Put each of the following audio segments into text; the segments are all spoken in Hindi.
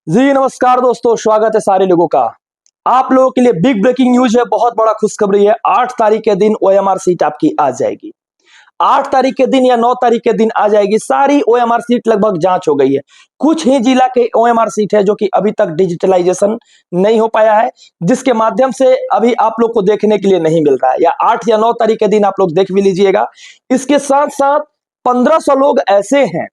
जी नमस्कार दोस्तों, स्वागत है सारे लोगों का। आप लोगों के लिए बिग ब्रेकिंग न्यूज है, बहुत बड़ा खुशखबरी है। 8 तारीख के दिन ओएमआर सीट आपकी आ जाएगी। 8 तारीख के दिन या 9 तारीख के दिन आ जाएगी। सारी ओएमआर सीट लगभग जांच हो गई है। कुछ ही जिला के ओएमआर सीट है जो कि अभी तक डिजिटलाइजेशन नहीं हो पाया है, जिसके माध्यम से अभी आप लोग को देखने के लिए नहीं मिल रहा है। या 8 या 9 तारीख के दिन आप लोग देख भी लीजिएगा। इसके साथ साथ 1500 लोग ऐसे हैं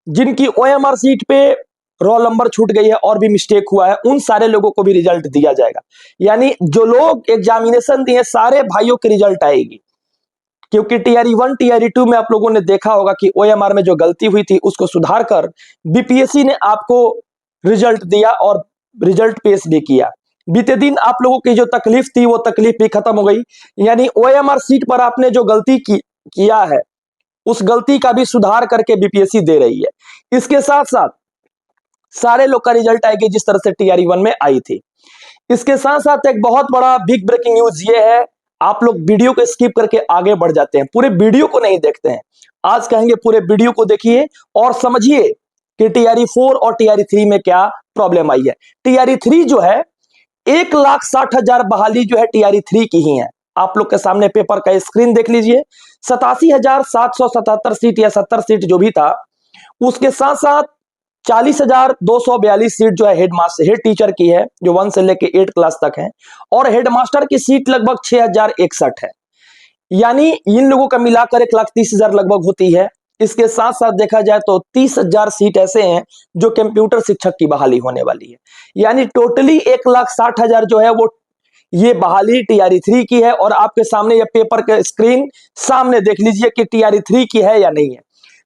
जिनकी ओएमआर सीट पे रोल नंबर छूट गई है और भी मिस्टेक हुआ है, उन सारे लोगों को भी रिजल्ट दिया जाएगा। यानी जो लोग एग्जामिनेशन दिए सारे भाइयों की रिजल्ट आएगी। क्योंकि टीआरई 1 टीआरई 2 में आप लोगों ने देखा होगा कि ओएमआर में जो गलती हुई थी उसको सुधार कर बीपीएससी ने आपको रिजल्ट दिया और रिजल्ट पेश भी किया। बीते दिन आप लोगों की जो तकलीफ थी वो तकलीफ भी खत्म हो गई। यानी ओएमआर सीट पर आपने जो गलती किया है उस गलती का भी सुधार करके बीपीएससी दे रही है। इसके साथ साथ सारे लोग का रिजल्ट आएगी जिस तरह से टीआरई 1 में आई थी। इसके साथ साथ एक बहुत बड़ा बिग ब्रेकिंग न्यूज ये है, आप लोग वीडियो को स्किप करके आगे बढ़ जाते हैं, पूरे वीडियो को नहीं देखते हैं। आज कहेंगे पूरे वीडियो को देखिए और समझिए कि टीआरई 4 और टीआरई 3 में क्या प्रॉब्लम आई है। टीआरई 3 जो है 1,60,000 बहाली जो है टीआरई 3 की ही है। आप लोग के सामने पेपर का स्क्रीन देख लीजिए। 87,777 सीट या 70 सीट जो भी था, उसके साथ साथ 40,242 सीट जो है हेड टीचर की है, जो 1 से लेके 8 क्लास तक है। और हेडमास्टर की सीट लगभग 6,061 है। यानी इन लोगों का मिलाकर 1,30,000 लगभग होती है। इसके साथ साथ देखा जाए तो 30,000 सीट ऐसे हैं जो कंप्यूटर शिक्षक की बहाली होने वाली है। यानी टोटली 1,60,000 जो है वो ये बहाली टीआरई 3 की है। और आपके सामने ये पेपर के स्क्रीन सामने देख लीजिए कि टीआरई 3 की है या नहीं है।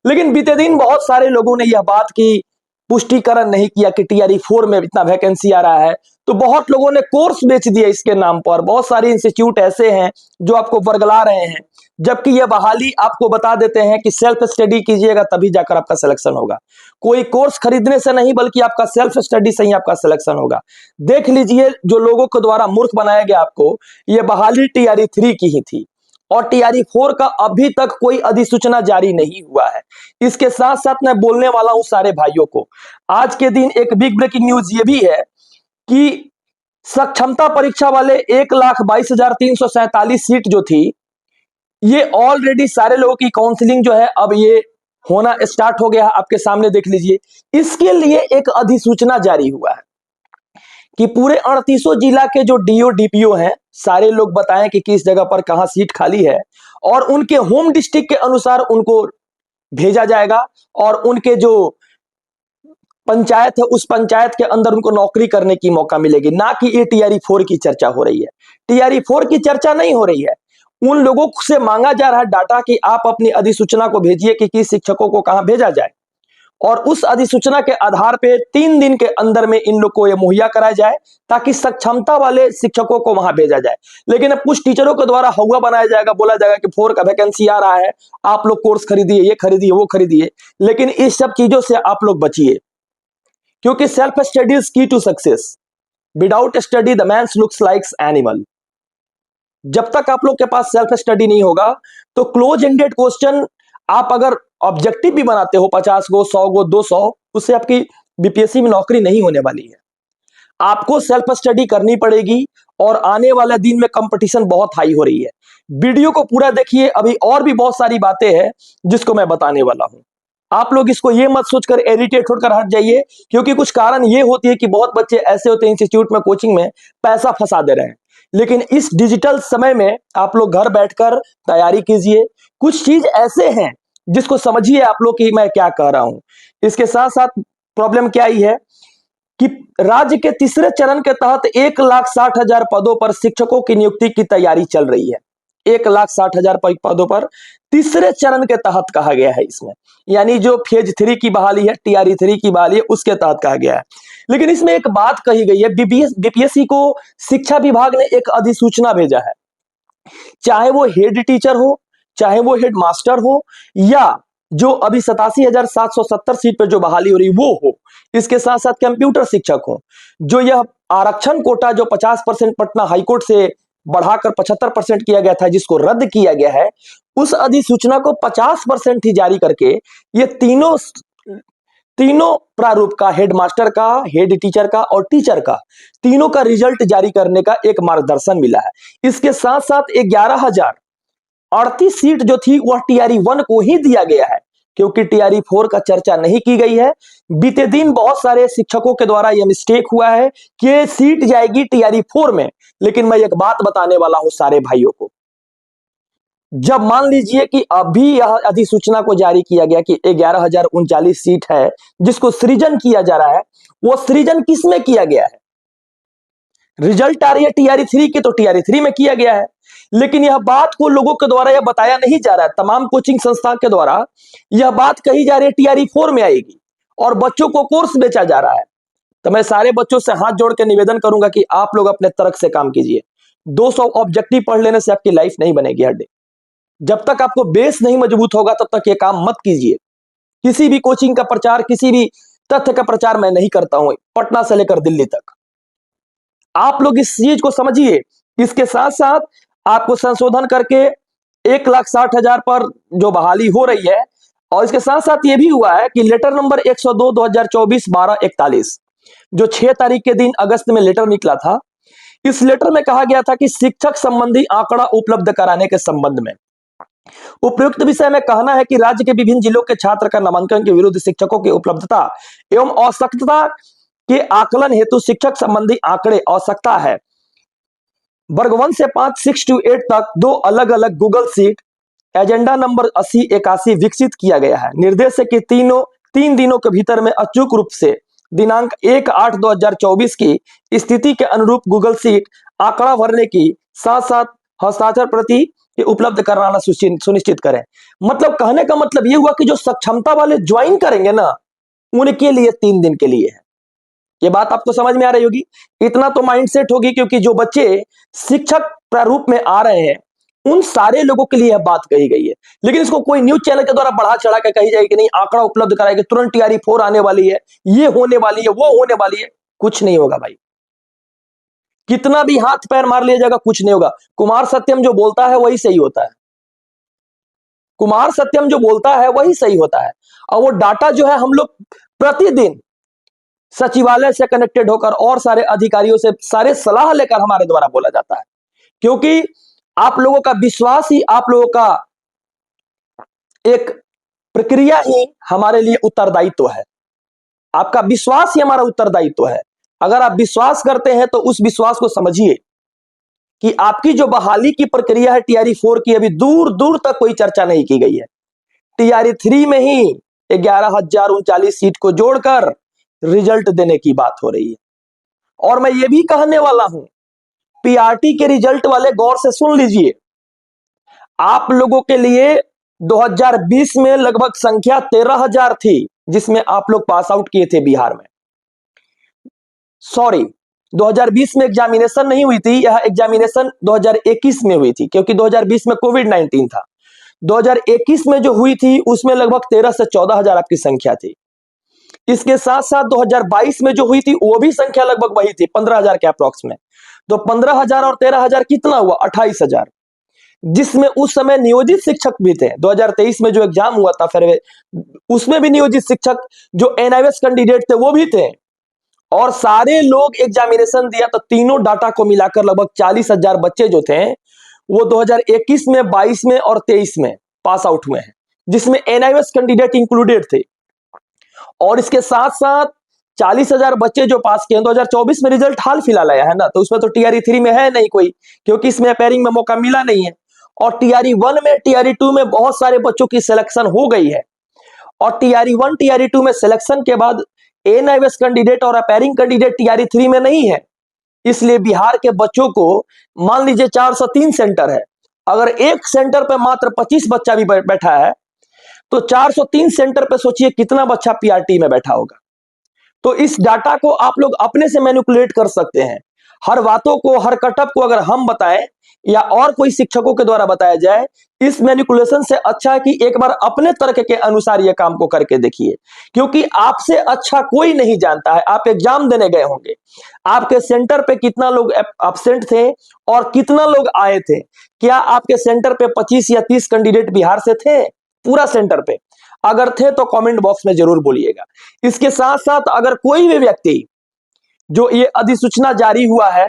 लेकिन बीते दिन बहुत सारे लोगों ने यह बात की पुष्टिकरण नहीं किया कि टीआरई 4 में इतना वैकेंसी आ रहा है, तो बहुत लोगों ने कोर्स बेच दिया इसके नाम पर। बहुत सारे इंस्टीट्यूट ऐसे हैं जो आपको वर्गला रहे हैं, जबकि यह बहाली आपको बता देते हैं कि सेल्फ स्टडी कीजिएगा तभी जाकर आपका सिलेक्शन होगा। कोई कोर्स खरीदने से नहीं बल्कि आपका सेल्फ स्टडी से ही आपका सिलेक्शन होगा। देख लीजिए जो लोगों के द्वारा मूर्ख बनाया गया आपको, यह बहाली टीआरई 3 की ही थी और टीआरई 4 का अभी तक कोई अधिसूचना जारी नहीं हुआ है। इसके साथ साथ मैं बोलने वाला हूं सारे भाइयों को, आज के दिन एक बिग ब्रेकिंग न्यूज ये भी है कि सक्षमता परीक्षा वाले 1,22,347 सीट जो थी, ये ऑलरेडी सारे लोगों की काउंसलिंग जो है अब ये होना स्टार्ट हो गया। आपके सामने देख लीजिए। इसके लिए एक अधिसूचना जारी हुआ है कि पूरे 38 जिला के जो डीओ डीपीओ हैं सारे लोग बताएं कि किस जगह पर कहां सीट खाली है और उनके होम डिस्ट्रिक्ट के अनुसार उनको भेजा जाएगा। और उनके जो पंचायत है उस पंचायत के अंदर उनको नौकरी करने की मौका मिलेगी। ना कि ये टीआरई 4 की चर्चा हो रही है। टीआरई 4 की चर्चा नहीं हो रही है। उन लोगों से मांगा जा रहा है डाटा कि आप अपनी अधिसूचना को भेजिए कि किस शिक्षकों को कहां भेजा जाए, और उस अधिसूचना के आधार पे 3 दिन के अंदर में इन लोग को यह मुहैया कराया जाए ताकि सक्षमता वाले शिक्षकों को वहां भेजा जाए। लेकिन अब कुछ टीचरों के द्वारा हवा बनाया जाएगा, बोला जाएगा कि 4 का वैकेंसी आ रहा है, आप लोग कोर्स खरीदिए, ये खरीदिए, वो खरीदिए। लेकिन इस सब चीजों से आप लोग बचिए, क्योंकि self study is key to success. Without study the man looks likes animal. जब तक आप लोग के पास सेल्फ स्टडी नहीं होगा तो क्लोज एंडेड क्वेश्चन आप अगर ऑब्जेक्टिव भी बनाते हो 50 गो 100 गो 200, उससे आपकी बीपीएससी में नौकरी नहीं होने वाली है। आपको सेल्फ स्टडी करनी पड़ेगी और आने वाले दिन में कंपटीशन बहुत हाई हो रही है। वीडियो को पूरा देखिए, अभी और भी बहुत सारी बातें हैं जिसको मैं बताने वाला हूं। आप लोग इसको ये मत सोचकर इरिटेट होकर हट जाइए, क्योंकि कुछ कारण ये होती है कि बहुत बच्चे ऐसे होते हैं इंस्टीट्यूट में कोचिंग में पैसा फंसा दे रहे हैं। लेकिन इस डिजिटल समय में आप लोग घर बैठकर तैयारी कीजिए। कुछ चीज ऐसे हैं जिसको समझिए आप लोग कि मैं क्या कह रहा हूं। इसके साथ साथ प्रॉब्लम क्या आई है कि राज्य के तीसरे चरण के तहत 1,60,000 पदों पर शिक्षकों की नियुक्ति की तैयारी चल रही है। 1,60,000 पदों पर तीसरे चरण के तहत कहा गया है इसमें। यानी जो फेज 3 की बहाली है, टीआरई 3 की बहाली है, उसके तहत कहा गया है। लेकिन इसमें एक बात कही गई है, बीपीएससी को शिक्षा विभाग ने एक अधिसूचना भेजा है। चाहे वो हेड टीचर हो, चाहे वो हेड मास्टर हो, या जो अभी 87,770 सीट पर जो बहाली हो रही वो हो, इसके साथ साथ कंप्यूटर शिक्षक हो, जो यह आरक्षण कोटा जो 50% पटना हाईकोर्ट से बढ़ाकर 75% किया गया था, जिसको रद्द किया गया है, उस अधिसूचना को 50% ही जारी करके ये तीनों तीनों प्रारूप का, हेडमास्टर का, हेड टीचर का और टीचर का, तीनों का रिजल्ट जारी करने का एक मार्गदर्शन मिला है। इसके साथ साथ 11,038 सीट जो थी वह टीआरई 1 को ही दिया गया है, क्योंकि टीआरई 4 का चर्चा नहीं की गई है। बीते दिन बहुत सारे शिक्षकों के द्वारा यह मिस्टेक हुआ है कि सीट जाएगी टीआरई 4 में, लेकिन मैं एक बात बताने वाला हूं सारे भाइयों को। जब मान लीजिए कि अभी यह अधिसूचना को जारी किया गया कि 11,039 सीट है जिसको सृजन किया जा रहा है, वो सृजन किसमें किया गया है? रिजल्ट आ रही है टीआरई 3 की, तो टीआरई 3 में किया गया है, लेकिन यह बात को लोगों के द्वारा यह बताया नहीं जा रहा है। तमाम कोचिंग संस्था के द्वारा यह बात कही जा रही है टीआरई 4 में आएगी और बच्चों को कोर्स बेचा जा रहा है। तो मैं सारे बच्चों से हाथ जोड़ के निवेदन करूंगा कि आप लोग अपने तर्क से काम कीजिए। 200 ऑब्जेक्टिव पढ़ लेने से आपकी लाइफ नहीं बनेगी हड्डी। जब तक आपको बेस नहीं मजबूत होगा तब तक ये काम मत कीजिए। किसी भी कोचिंग का प्रचार, किसी भी तथ्य का प्रचार मैं नहीं करता हूं, पटना से लेकर दिल्ली तक। आप लोग इस चीज को समझिए। इसके साथ साथ आपको संशोधन करके 1,60,000 पर जो बहाली हो रही है, और इसके साथ साथ ये भी हुआ है कि लेटर नंबर 102 2024 1241 जो 6 तारीख के दिन अगस्त में लेटर निकला था, इस लेटर में कहा गया था कि शिक्षक संबंधी आंकड़ा उपलब्ध कराने के संबंध में उपयुक्त विषय में कहना है कि राज्य के विभिन्न जिलों के छात्र का नामांकन के विरुद्ध शिक्षकों की उपलब्धता एवं आवश्यकता के आकलन हेतु शिक्षक संबंधी आंकड़े आवश्यकता है। वर्ग 1 से 5 6 to 8 तक 2 अलग अलग गूगल सीट एजेंडा नंबर 8081 विकसित किया गया है। निर्देश है कि 3 दिनों के भीतर में अचूक रूप से दिनांक 1/8/2024 की स्थिति के अनुरूप गूगल सीट आंकड़ा भरने की साथ साथ हस्ताक्षर प्रति उपलब्ध कराना सुनिश्चित करें। मतलब कहने का मतलब यह हुआ कि जो सक्षमता वाले ज्वाइन करेंगे ना, उनके लिए 3 दिन के लिए है। ये बात आपको समझ में आ रही होगी। इतना तो माइंडसेट होगी, क्योंकि जो बच्चे शिक्षक प्रारूप में आ रहे हैं उन सारे लोगों के लिए यह बात कही गई है। लेकिन इसको कोई न्यूज चैनल के द्वारा बढ़ा चढ़ा के कही जाएगी कि नहीं आंकड़ा उपलब्ध कराएगी, तुरंत टीआरई 4 आने वाली है, ये होने वाली है, वो होने वाली है। कुछ नहीं होगा भाई, कितना भी हाथ पैर मार लिया जाएगा, कुछ नहीं होगा। कुमार सत्यम जो बोलता है वही सही होता है। कुमार सत्यम जो बोलता है वही सही होता है। और वो डाटा जो है हम लोग प्रतिदिन सचिवालय से कनेक्टेड होकर और सारे अधिकारियों से सारे सलाह लेकर हमारे द्वारा बोला जाता है, क्योंकि आप लोगों का विश्वास ही, आप लोगों का एक प्रक्रिया ही हमारे लिए उत्तरदायित्व है। आपका विश्वास ही हमारा उत्तरदायित्व है। अगर आप विश्वास करते हैं तो उस विश्वास को समझिए कि आपकी जो बहाली की प्रक्रिया है टीआरई 4 की, अभी दूर दूर तक कोई चर्चा नहीं की गई है। टीआरई 3 में ही 11,039 सीट को जोड़कर रिजल्ट देने की बात हो रही है। और मैं ये भी कहने वाला हूं, पीआरटी के रिजल्ट वाले गौर से सुन लीजिए। आप लोगों के लिए 2020 में लगभग संख्या 13,000 थी जिसमें आप लोग पास आउट किए थे बिहार में। सॉरी, 2020 में एग्जामिनेशन नहीं हुई थी, यह एग्जामिनेशन 2021 में हुई थी, क्योंकि 2020 में कोविड-19 था। 2021 में जो हुई थी उसमें लगभग 13 से 14,000 आपकी संख्या थी। इसके साथ साथ 2022 में जो हुई थी वो भी संख्या लगभग वही थी, 15,000 के अप्रोक्स में। तो 15,000 और 13,000 कितना हुआ? 28,000, जिसमें उस समय नियोजित शिक्षक भी थे। 2023 में जो एग्जाम हुआ था फिर उसमें भी नियोजित शिक्षक जो एनआईएस कैंडिडेट थे वो भी थे, और सारे लोग एग्जामिनेशन दिया। तो तीनों डाटा को मिलाकर लगभग 40,000 बच्चे जो थे वो 2021 में, 22 में और 23 में पास आउट हुए हैं, जिसमें एनआईएस कैंडिडेट इंक्लूडेड थे। और इसके साथ साथ 40,000 बच्चे जो पास किए 2024 में रिजल्ट हाल फिलहाल आया है ना, तो उसमें तो टीआरई 3 में है नहीं कोई, क्योंकि इसमें अपेयरिंग में मौका मिला नहीं है। और टीआरई 1 में, टीआरई 2 में बहुत सारे बच्चों की सिलेक्शन हो गई है, और टीआरई 1 टीआरई 2 में सिलेक्शन के बाद एनआईएस कैंडिडेट और अपेयरिंग कैंडिडेट टीआरई 3 में नहीं है। इसलिए बिहार के बच्चों को, मान लीजिए 403 सेंटर है, अगर एक सेंटर पे मात्र 25 बच्चा भी बैठा है तो 403 सेंटर पे सोचिए कितना बच्चा पीआरटी में बैठा होगा। तो इस डाटा को आप लोग अपने से मैनिपुलेट कर सकते हैं। हर बातों को, हर कटअप को अगर हम बताएं या और कोई शिक्षकों के द्वारा बताया जाए, इस मैनिपुलेशन से अच्छा है कि एक बार अपने तर्क के अनुसार यह काम को करके देखिए, क्योंकि आपसे अच्छा कोई नहीं जानता है। आप एग्जाम देने गए होंगे, आपके सेंटर पे कितना लोग एब्सेंट थे और कितना लोग आए थे। क्या आपके सेंटर पे 25 या 30 कैंडिडेट बिहार से थे पूरा सेंटर पे? अगर थे तो कमेंट बॉक्स में जरूर बोलिएगा। इसके साथ साथ अगर कोई भी व्यक्ति जो ये अधिसूचना जारी हुआ है,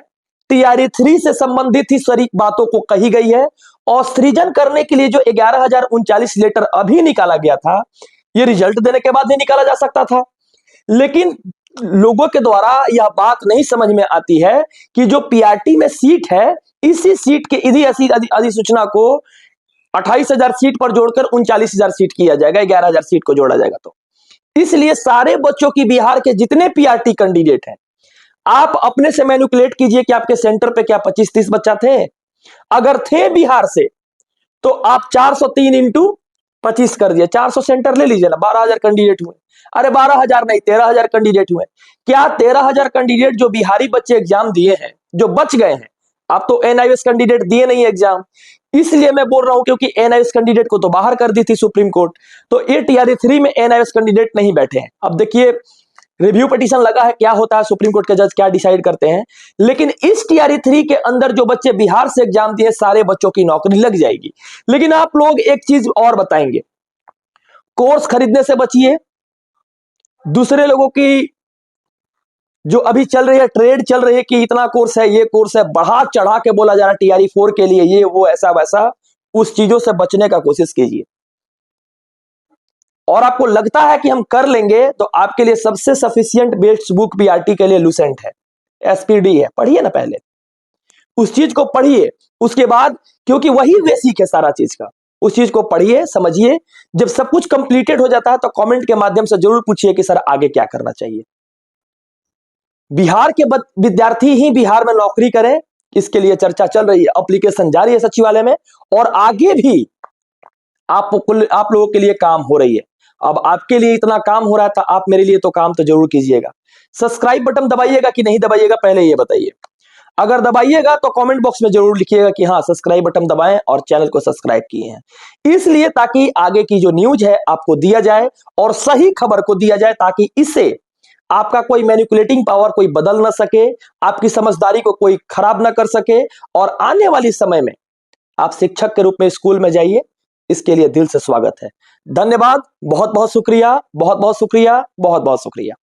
टीआरई 3 से संबंधित ही सारी बातों को कही गई है, और सृजन करने के लिए जो 11,039 लेटर अभी निकाला गया था, ये रिजल्ट देने के बाद ही निकाला जा सकता था। लेकिन लोगों के द्वारा यह बात नहीं समझ में आती है कि जो पीआरटी में सीट है, इसी सीट के इसी अधिसूचना को 28,000 सीट पर जोड़कर 39,000 सीट किया जाएगा, 11,000 सीट को जोड़ा जाएगा। तो इसलिए सारे बच्चों की बिहार के जितने पीआरटी कैंडिडेट हैं, आप अपने से मैनिपुलेट कीजिए कि आपके सेंटर पे क्या 25-30 बच्चा थे। अगर थे बिहार से तो आप 403 इंटू 25 कर दिए, 400 सेंटर ले लीजिए ना, 12,000 कैंडिडेट हुए। अरे 12,000 नहीं, 13,000 कैंडिडेट हुए। क्या 13,000 कैंडिडेट जो बिहारी बच्चे एग्जाम दिए हैं, जो बच गए हैं, आप तो एनआईएस कैंडिडेट दिए नहीं एग्जाम, इसलिए मैं बोल रहा हूं, क्योंकि एनआईएस कैंडिडेट को तो बाहर कर दी थी सुप्रीम कोर्ट, तो ये टीआरई 3 में एनआईएस कैंडिडेट नहीं बैठे हैं। अब देखिए रिव्यू पिटीशन लगा है, क्या होता है, सुप्रीम कोर्ट के जज क्या डिसाइड करते हैं। लेकिन इस टीआरई 3 के अंदर जो बच्चे बिहार से एग्जाम दिए, सारे बच्चों की नौकरी लग जाएगी। लेकिन आप लोग एक चीज और बताएंगे, कोर्स खरीदने से बचिए। दूसरे लोगों की जो अभी चल रही है, ट्रेड चल रही है कि इतना कोर्स है, ये कोर्स है, बढ़ा चढ़ा के बोला जा रहा है टीआरई 4 के लिए, ये वो ऐसा वैसा, उस चीजों से बचने का कोशिश कीजिए। और आपको लगता है कि हम कर लेंगे, तो आपके लिए सबसे सफिशियंट बेस्ट बुक पीआरटी के लिए लुसेंट है, एसपीडी है, पढ़िए ना, पहले उस चीज को पढ़िए, उसके बाद, क्योंकि वही बेसिक है सारा चीज का, उस चीज को पढ़िए, समझिए। जब सब कुछ कंप्लीटेड हो जाता है तो कमेंट के माध्यम से जरूर पूछिए कि सर आगे क्या करना चाहिए। बिहार के विद्यार्थी ही बिहार में नौकरी करें, इसके लिए चर्चा चल रही है, एप्लीकेशन जारी है सचिवालय में, और आगे भी आप लोगों के लिए काम हो रही है। अब आपके लिए इतना काम हो रहा था, आप मेरे लिए तो काम तो जरूर कीजिएगा। सब्सक्राइब बटन दबाइएगा कि नहीं दबाइएगा, पहले ये बताइए। अगर दबाइएगा तो कमेंट बॉक्स में जरूर लिखिएगा कि हाँ सब्सक्राइब बटन दबाएं और चैनल को सब्सक्राइब किए हैं, इसलिए ताकि आगे की जो न्यूज है आपको दिया जाए और सही खबर को दिया जाए, ताकि इससे आपका कोई मैनिपुलेटिंग पावर कोई बदल ना सके, आपकी समझदारी को कोई खराब ना कर सके, और आने वाली समय में आप शिक्षक के रूप में स्कूल में जाइए। इसके लिए दिल से स्वागत है। धन्यवाद, बहुत बहुत शुक्रिया, बहुत बहुत शुक्रिया, बहुत बहुत शुक्रिया।